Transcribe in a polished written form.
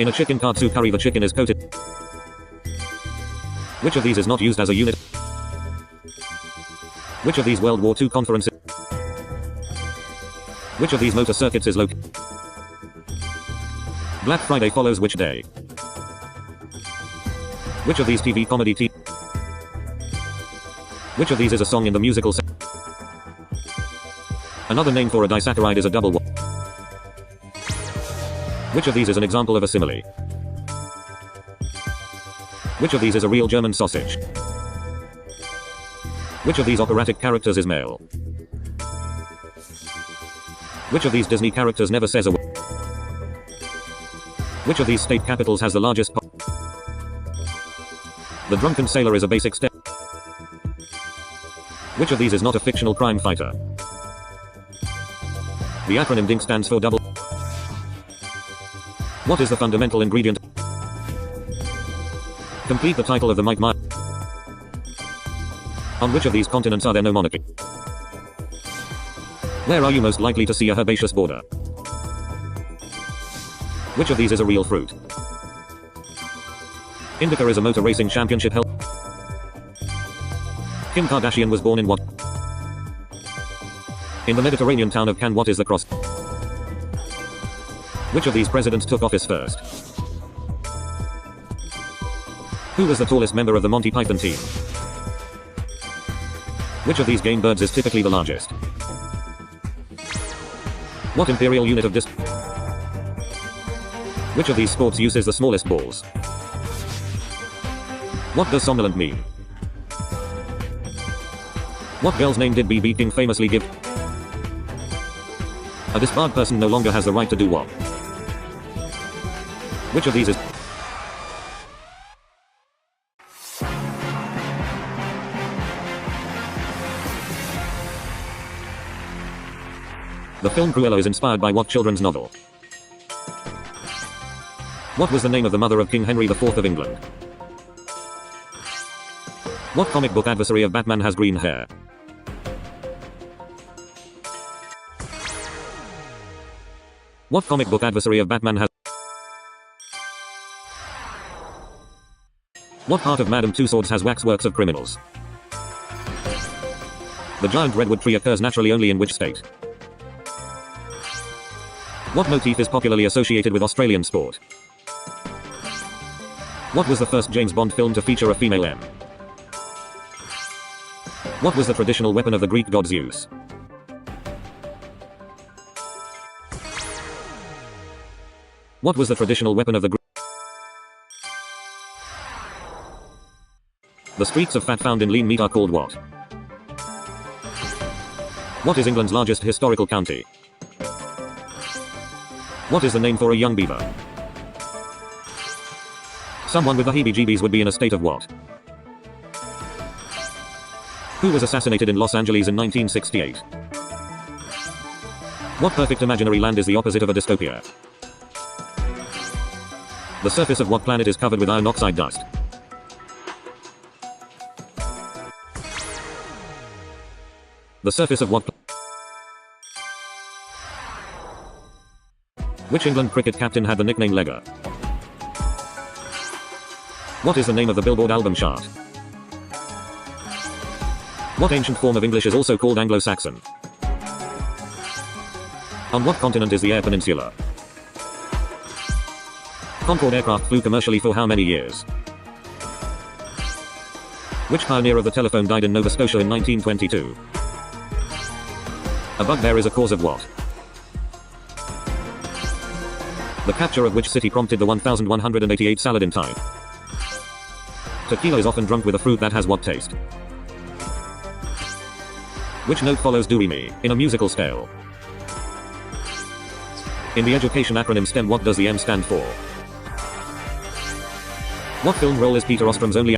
In a chicken katsu curry, the chicken is coated. Which of these is not used as a unit? Which of these World War II conferences? Which of these motor circuits is located? Black Friday follows which day? Which of these TV comedy Which of these is a song in the musical Another name for a disaccharide is a double Which of these is an example of a simile? Which of these is a real German sausage? Which of these operatic characters is male? Which of these Disney characters never says a word? Which of these state capitals has the largest The drunken sailor is a basic step. Which of these is not a fictional crime fighter? The acronym DINK stands for double. What is the fundamental ingredient? Complete the title of the Mike Myers. On which of these continents are there no monarchy? Where are you most likely to see a herbaceous border? Which of these is a real fruit? Indica is a motor racing championship held. Kim Kardashian was born in what? In the Mediterranean town of Cannes. What is the cross? Which of these presidents took office first? Who was the tallest member of the Monty Python team? Which of these game birds is typically the largest? What imperial unit of distance? Which of these sports uses the smallest balls? What does somnolent mean? What girl's name did B.B. King famously give? A disbarred person no longer has the right to do what? Which of these is? The film Cruella is inspired by what children's novel? What was the name of the mother of King Henry IV of England? What comic book adversary of Batman has green hair? What comic book adversary of Batman has? What part of Madame Tussauds has waxworks of criminals? The giant redwood tree occurs naturally only in which state? What motif is popularly associated with Australian sport? What was the first James Bond film to feature a female M? What was the traditional weapon of the Greek god Zeus? What was the traditional weapon of the The streaks of fat found in lean meat are called what? What is England's largest historical county? What is the name for a young beaver? Someone with the heebie-jeebies would be in a state of what? Who was assassinated in Los Angeles in 1968? What perfect imaginary land is the opposite of a dystopia? The surface of what planet is covered with iron oxide dust? The surface of what Which England cricket captain had the nickname Legger? What is the name of the Billboard album chart? What ancient form of English is also called Anglo-Saxon? On what continent is the Eyre Peninsula? Concorde aircraft flew commercially for how many years? Which pioneer of the telephone died in Nova Scotia in 1922? A bugbear is a cause of what? The capture of which city prompted the 1188 Saladin tide? Tequila is often drunk with a fruit that has what taste? Which note follows do re mi in a musical scale? In the education acronym STEM, what does the M stand for? What film role is Peter Ostrom's only